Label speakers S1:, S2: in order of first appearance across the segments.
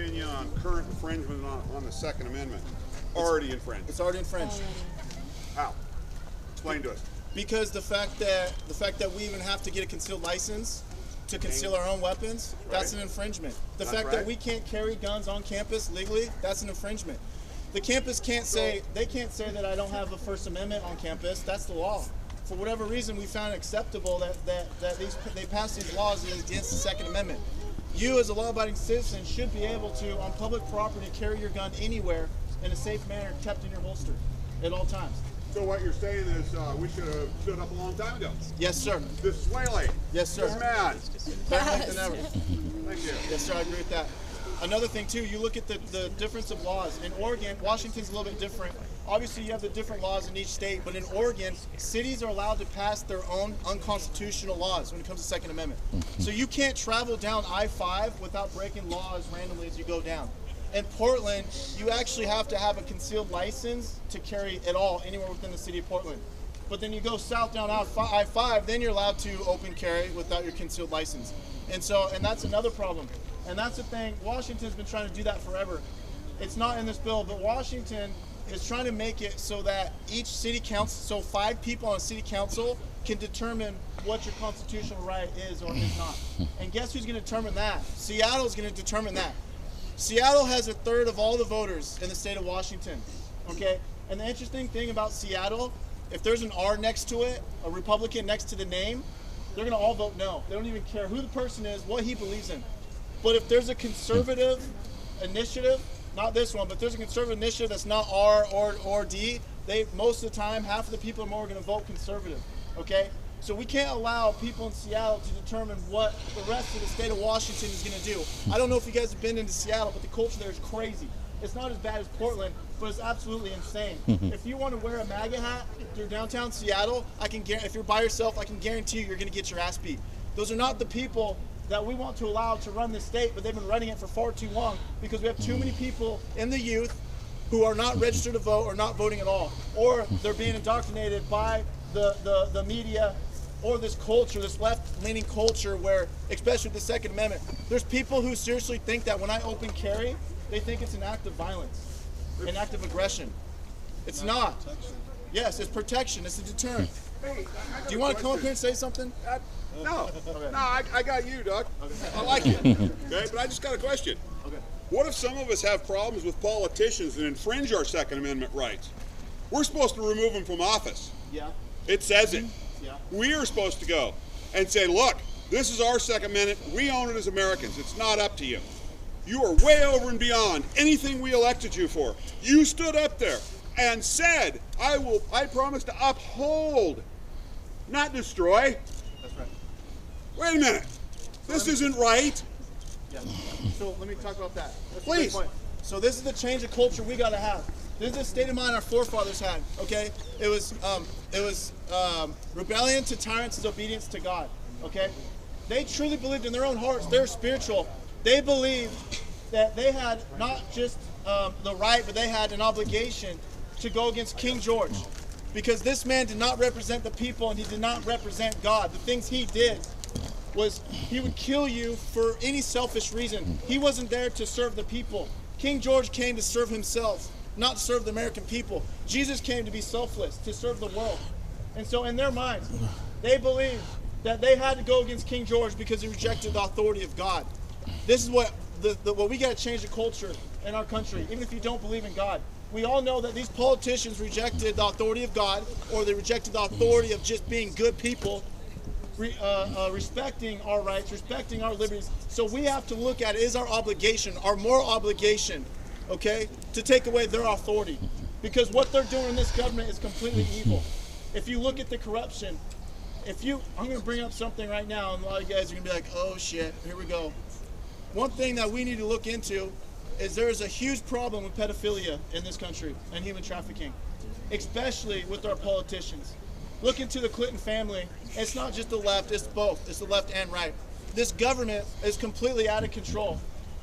S1: opinion on current infringement on the Second Amendment? Already infringed.
S2: It's already infringed.
S1: How? Explain to us.
S2: Because the fact that we even have to get a concealed license to conceal our own weapons, that's an infringement. The fact that we can't carry guns on campus legally, that's an infringement. The campus can't say that I don't have a First Amendment on campus. That's the law. For whatever reason, we found it acceptable that they passed these laws against the Second Amendment. You, as a law-abiding citizen, should be able to, on public property, carry your gun anywhere in a safe manner, kept in your holster at all times.
S1: So what you're saying is we should have stood up a long time ago.
S2: Yes, sir.
S1: Dissuade.
S2: Yes, sir.
S1: Man.
S2: Better late than never.
S1: Thank you.
S2: Yes, sir. I agree with that. Another thing, too, you look at the difference of laws. In Oregon, Washington's a little bit different. Obviously, you have the different laws in each state, but in Oregon, cities are allowed to pass their own unconstitutional laws when it comes to Second Amendment. So you can't travel down I-5 without breaking laws randomly as you go down. In Portland, you actually have to have a concealed license to carry at all anywhere within the city of Portland. But then you go south down I-5, then you're allowed to open carry without your concealed license. And that's another problem. And that's the thing, Washington's been trying to do that forever. It's not in this bill, but Washington is trying to make it so that each city council, so 5 people on a city council can determine what your constitutional right is or is not. And guess who's going to determine that? Seattle's going to determine that. Seattle has 1/3 of all the voters in the state of Washington, okay? And the interesting thing about Seattle, if there's an R next to it, a Republican next to the name, they're gonna all vote no. They don't even care who the person is, what he believes in. But if there's a conservative initiative, not this one, but there's a conservative initiative that's not R or D, most of the time, half of the people are more gonna vote conservative, okay? So we can't allow people in Seattle to determine what the rest of the state of Washington is going to do. I don't know if you guys have been into Seattle, but the culture there is crazy. It's not as bad as Portland, but it's absolutely insane. If you want to wear a MAGA hat through downtown Seattle, if you're by yourself, I can guarantee you're going to get your ass beat. Those are not the people that we want to allow to run this state, but they've been running it for far too long because we have too many people in the youth who are not registered to vote or not voting at all, or they're being indoctrinated by the media or this culture, this left-leaning culture where, especially with the Second Amendment, there's people who seriously think that when I open carry, they think it's an act of violence, an act of aggression. It's not. Yes, it's protection. It's a deterrent.
S1: Hey,
S2: Do you want to come up here and say something?
S1: No. Okay. No, I got you, Doug. Okay. I like it. Okay, but I just got a question.
S2: Okay.
S1: What if some of us have problems with politicians and infringe our Second Amendment rights? We're supposed to remove them from office.
S2: Yeah.
S1: It says it.
S2: Yeah.
S1: We are supposed to go and say, look, this is our Second Amendment. We own it as Americans. It's not up to you. You are way over and beyond anything we elected you for. You stood up there and said, I promise to uphold, not destroy.
S2: That's right.
S1: Wait a minute. This isn't right.
S2: Yeah. So let me talk about that. That's
S1: Please.
S2: a great point. So this is the change of culture we got to have. This is the state of mind our forefathers had. Okay, it was rebellion to tyrants is obedience to God. Okay, they truly believed in their own hearts. They're spiritual. They believed that they had not just the right, but they had an obligation to go against King George, because this man did not represent the people and he did not represent God. The things he did was he would kill you for any selfish reason. He wasn't there to serve the people. King George came to serve himself, not serve the American people. Jesus came to be selfless, to serve the world. And so in their minds, they believed that they had to go against King George because he rejected the authority of God. This is what we got to change the culture in our country, even if you don't believe in God. We all know that these politicians rejected the authority of God, or they rejected the authority of just being good people, respecting our rights, respecting our liberties. So we have to look at it as our obligation, our moral obligation, okay, to take away their authority. Because what they're doing in this government is completely evil. If you look at the corruption, I'm going to bring up something right now, and a lot of you guys are going to be like, oh shit, here we go. One thing that we need to look into is there is a huge problem with pedophilia in this country and human trafficking, especially with our politicians. Look into the Clinton family. It's not just the left, it's both. It's the left and right. This government is completely out of control.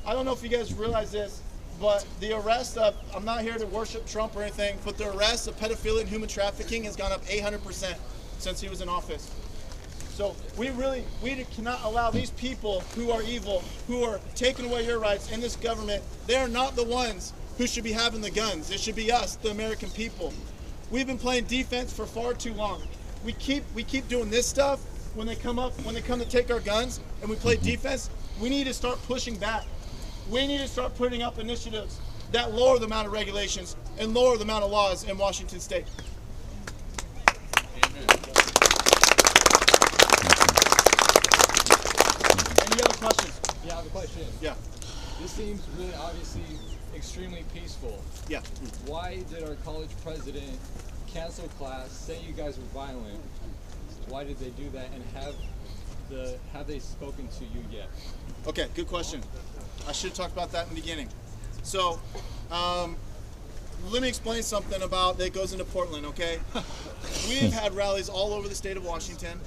S2: I don't know if you guys realize this, but the arrest of, I'm not here to worship Trump or anything, but the arrest of pedophilia and human trafficking has gone up 800% since he was in office. So we cannot allow these people who are evil, who are taking away your rights in this government. They're not the ones who should be having the guns. It should be us, the American people. We've been playing defense for far too long. We keep doing this stuff. When they come to take our guns and we play defense, we need to start pushing back. We need to start putting up initiatives that lower the amount of regulations and lower the amount of laws in Washington State.
S3: Amen.
S2: Any other questions?
S4: Yeah, I have a question.
S2: Yeah.
S4: This seems really obviously extremely peaceful.
S2: Yeah.
S4: Why did our college president cancel class, say you guys were violent? Why did they do that, and have they spoken to you yet?
S2: Okay, good question. I should have talked about that in the beginning. So, let me explain something about that goes into Portland, okay? We've had rallies all over the state of Washington.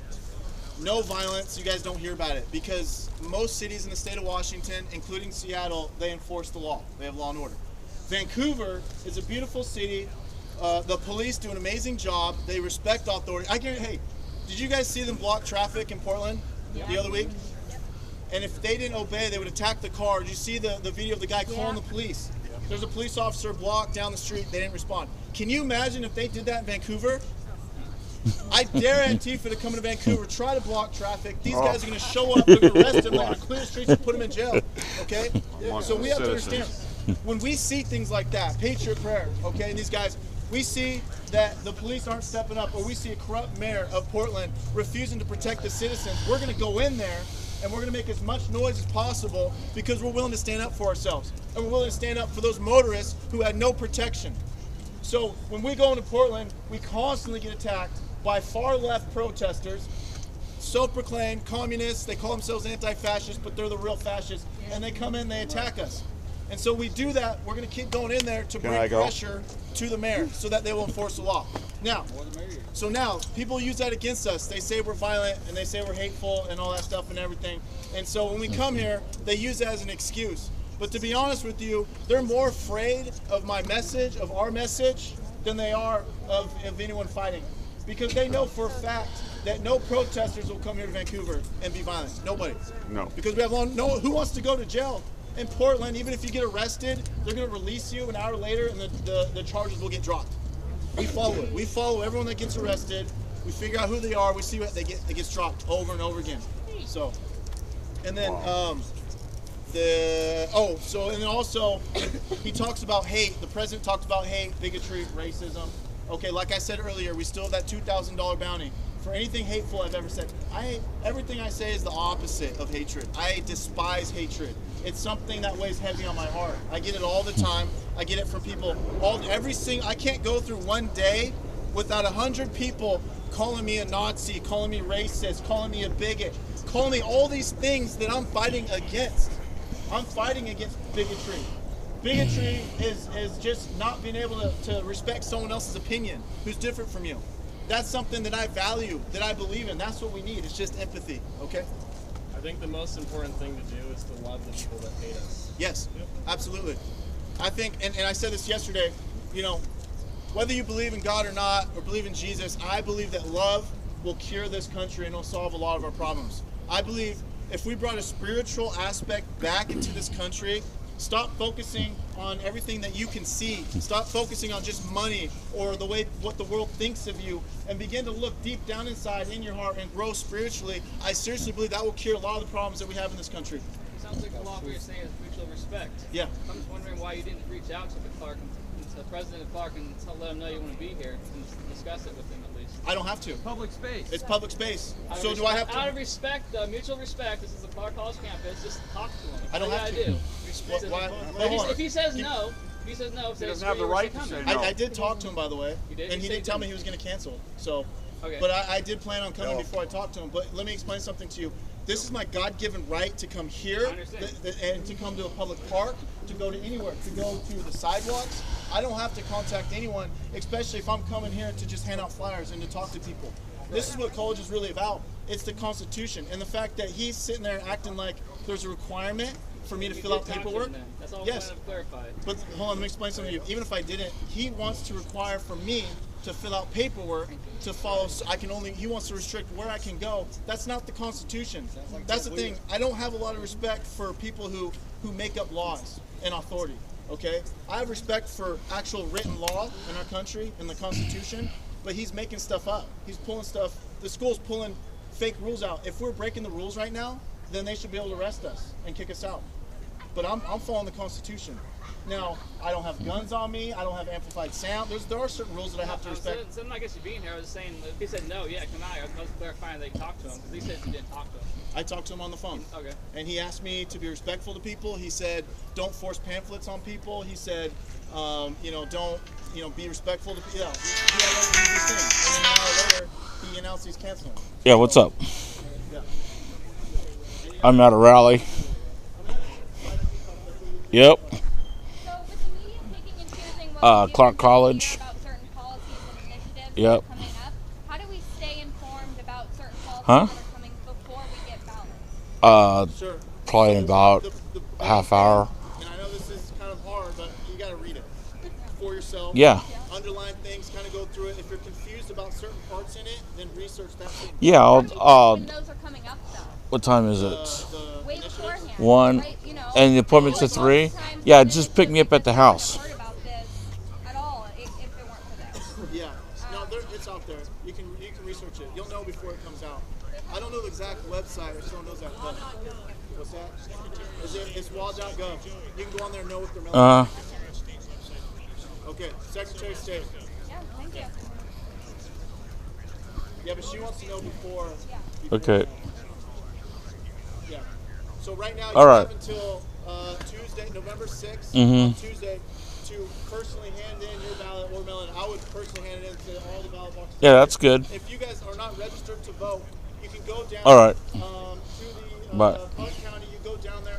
S2: No violence, you guys don't hear about it because most cities in the state of Washington, including Seattle, they enforce the law. They have law and order. Vancouver is a beautiful city. The police do an amazing job. They respect authority. Hey, did you guys see them block traffic in Portland the other week? And if they didn't obey, they would attack the car. Did you see the video of the guy calling the police? There's a police officer blocked down the street. They didn't respond. Can you imagine if they did that in Vancouver? I dare Antifa to come to Vancouver, try to block traffic. These guys are going to show up, they're going to arrest them, they're going to clear the streets and put them in jail. Okay? So we have to understand, when we see things like that, Patriot Prayer, okay, and these guys, we see that the police aren't stepping up, or we see a corrupt mayor of Portland refusing to protect the citizens, we're going to go in there and we're going to make as much noise as possible because we're willing to stand up for ourselves. And we're willing to stand up for those motorists who had no protection. So when we go into Portland, we constantly get attacked by far left protesters, self-proclaimed communists. They call themselves anti-fascists, but they're the real fascists. And they come in, they attack us. And so we do that. We're going to keep going in there to bring pressure to the mayor so that they will enforce the law. Now, people use that against us. They say we're violent and they say we're hateful and all that stuff and everything. And so when we come here, they use that as an excuse. But to be honest with you, they're more afraid of my message, of our message, than they are of anyone fighting. Because they know for a fact that no protesters will come here to Vancouver and be violent. Nobody.
S1: No.
S2: Because we have who wants to go to jail? In Portland, even if you get arrested, they're going to release you an hour later and the charges will get dropped. We follow it. We follow everyone that gets arrested. We figure out who they are. We see what it gets dropped over and over again. So, and then, and then also, he talks about hate. The president talked about hate, bigotry, racism. Okay, like I said earlier, we still have that $2,000 bounty for anything hateful I've ever said. Everything I say is the opposite of hatred. I despise hatred. It's something that weighs heavy on my heart. I get it all the time. I get it from people. I can't go through one day without 100 people calling me a Nazi, calling me racist, calling me a bigot, calling me all these things that I'm fighting against. I'm fighting against bigotry. Bigotry is just not being able to respect someone else's opinion who's different from you. That's something that I value, that I believe in. That's what we need. It's just empathy, okay?
S3: I think the most important thing to do is to love the people that hate us.
S2: Yes, absolutely. I think, and I said this yesterday, whether you believe in God or not, or believe in Jesus, I believe that love will cure this country and will solve a lot of our problems. I believe if we brought a spiritual aspect back into this country, stop focusing on everything that you can see. Stop focusing on just money or what the world thinks of you, and begin to look deep down inside in your heart and grow spiritually. I seriously believe that will cure a lot of the problems that we have in this country.
S5: It sounds like a lot of what you're saying is mutual respect.
S2: Yeah.
S5: I'm just wondering why you didn't reach out to the president of Clark and let him know you want to be here and discuss it with him at least.
S2: I don't have to.
S4: Public space.
S2: It's public space. So
S5: do
S2: I have to?
S5: Out of respect, mutual respect, this is the Clark College campus, just talk to him.
S2: I don't have to.
S5: Do.
S2: If
S5: he says no,
S1: he doesn't have the right to say no.
S2: I did talk to him, by the way, and he did tell me he was going to cancel. So, okay. But I did plan on coming before I talked to him. But let me explain something to you. This is my God-given right to come here and to come to a public park, to go to anywhere, to go to the sidewalks. I don't have to contact anyone, especially if I'm coming here to just hand out flyers and to talk to people. This is what college is really about. It's the Constitution, and the fact that he's sitting there acting like there's a requirement for me to fill out paperwork.
S5: That's all
S2: yes.
S5: I'm trying to clarify.
S2: But hold on, let me explain something to you. Even if I didn't, he wants to require for me to fill out paperwork to follow. He wants to restrict where I can go. That's not the Constitution. That's the thing. I don't have a lot of respect for people who make up laws and authority. Okay, I have respect for actual written law in our country and the Constitution, but he's making stuff up. He's pulling stuff. The school's pulling fake rules out. If we're breaking the rules right now, then they should be able to arrest us and kick us out. But I'm following the Constitution. Now, I don't have guns on me. I don't have amplified sound. There are certain rules that I have to respect.
S5: So I'm not against you being here. I was just saying, if he said no, yeah, come out. I was clarifying that you talked to him because he said you didn't talk to him.
S2: I talked to him on the phone.
S5: Okay.
S2: And he asked me to be respectful to people. He said, don't force pamphlets on people. He said, don't, be respectful to people. Yeah, he had all these things. And then an hour later, he announced he's canceling.
S6: Yeah, what's up?
S2: Yeah.
S6: I'm at a rally. Yep.
S7: So with the media picking and choosing what we do
S6: Clark
S7: in
S6: College.
S7: about certain policies and initiatives that
S6: Yep.
S7: are coming up, how do we stay informed about certain policies
S6: Huh?
S7: that are coming before we get ballots?
S2: Sure.
S6: Probably in about
S2: The
S6: half hour.
S2: And I know this is kind of hard, but you got to read it for yourself.
S6: Yeah.
S2: Underline things, kind of go through it. If you're confused about certain parts in it, then research that.
S6: Yeah,
S7: How do you know when those are coming up though?
S6: what time is it?
S2: The
S7: Way
S2: initiatives.
S7: beforehand.
S6: One.
S7: Right,
S6: And the appointment's at 3? Yeah, just pick me up at the house.
S7: Heard about this at all if it weren't for them.
S2: Yeah. No, it's out there. You can research it. You'll know before it comes out. I don't know the exact website. If someone knows that. But what's that? It's law.gov. You can go on there and know what they're mailing. Okay. Secretary of State.
S7: Yeah, thank you.
S2: Yeah, but she wants to know before.
S6: Okay.
S2: Yeah. So right now you
S6: All right.
S2: have until Tuesday, November 6th,
S6: Mhm.
S2: on Tuesday, to personally hand in your ballot or mail it. I would personally hand it in to all the ballot boxes.
S6: Yeah, that's good.
S2: If you guys are not registered to vote, you can go down
S6: All right.
S2: to the
S6: Bye.
S2: Clark County. You go down there.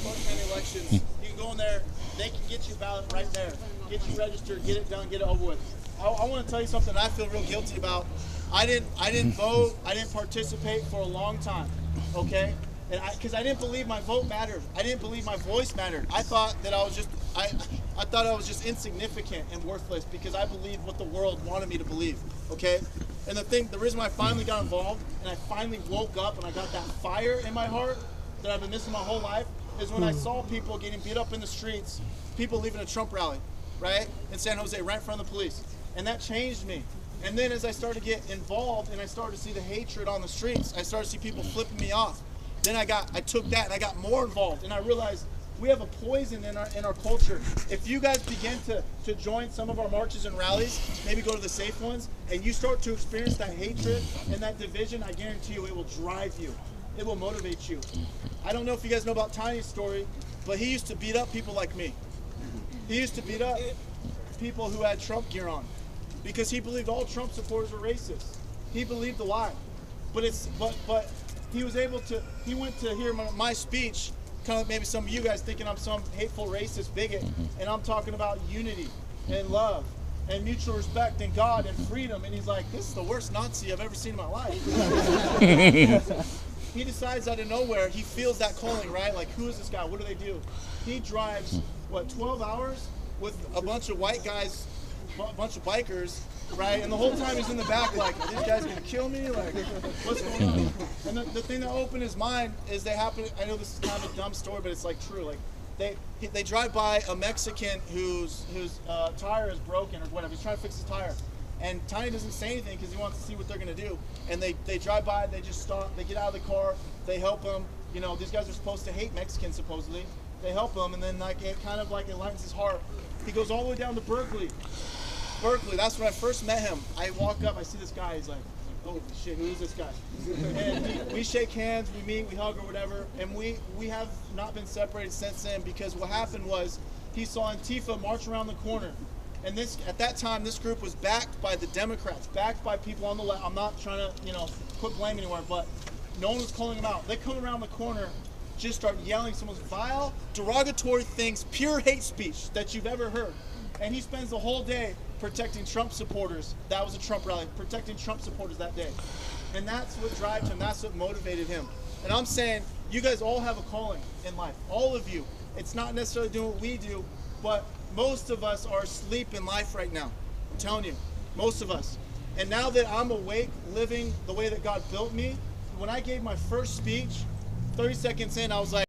S2: Clark County elections. You can go in there. They can get your ballot right there. Get you registered. Get it done. Get it over with. I want to tell you something I feel real guilty about. I didn't vote. I didn't participate for a long time. Okay. And because I didn't believe my vote mattered. I didn't believe my voice mattered. I thought that I thought I was just insignificant and worthless because I believed what the world wanted me to believe. Okay? And the reason why I finally got involved and I finally woke up and I got that fire in my heart that I've been missing my whole life is when I saw people getting beat up in the streets, people leaving a Trump rally, right? In San Jose, right in front of the police. And that changed me. And then as I started to get involved and I started to see the hatred on the streets, I started to see people flipping me off. Then I took that and I got more involved and I realized we have a poison in our culture. If you guys begin to join some of our marches and rallies, maybe go to the safe ones, and you start to experience that hatred and that division, I guarantee you it will drive you. It will motivate you. I don't know if you guys know about Tiny's story, but he used to beat up people like me. He used to beat up people who had Trump gear on because he believed all Trump supporters were racist. He believed the lie. But he was able to, he went to hear my speech, kind of maybe some of you guys thinking I'm some hateful racist bigot, and I'm talking about unity and love and mutual respect and God and freedom, and he's like, this is the worst Nazi I've ever seen in my life. He decides out of nowhere, he feels that calling, right? Like, who is this guy? What do they do? He drives, 12 hours with a bunch of white guys, a bunch of bikers, right? And the whole time he's in the back like, are these guys gonna kill me? Like, what's going on? And the thing that opened his mind is I know this is kind of a dumb story, but it's like true. Like, they drive by a Mexican whose tire is broken or whatever. He's trying to fix his tire. And Tiny doesn't say anything because he wants to see what they're going to do. And they drive by, they just stop, they get out of the car, they help him. You know, these guys are supposed to hate Mexicans, supposedly. They help him, and then it kind of lightens his heart. He goes all the way down to Berkeley. That's when I first met him. I walk up, I see this guy, he's like, oh shit, who is this guy? And we shake hands, we meet, we hug or whatever, and we have not been separated since then because what happened was he saw Antifa march around the corner. And at that time, this group was backed by the Democrats, backed by people on the left. I'm not trying to, put blame anywhere, but no one was calling them out. They come around the corner, just start yelling some vile, derogatory things, pure hate speech that you've ever heard. And he spends the whole day protecting Trump supporters. That was a Trump rally, protecting Trump supporters that day. And that's what drives him. That's what motivated him. And I'm saying, you guys all have a calling in life. All of you. It's not necessarily doing what we do, But most of us are asleep in life right now. I'm telling you, most of us. And now that I'm awake, living the way that God built me, when I gave my first speech, 30 seconds in, I was like,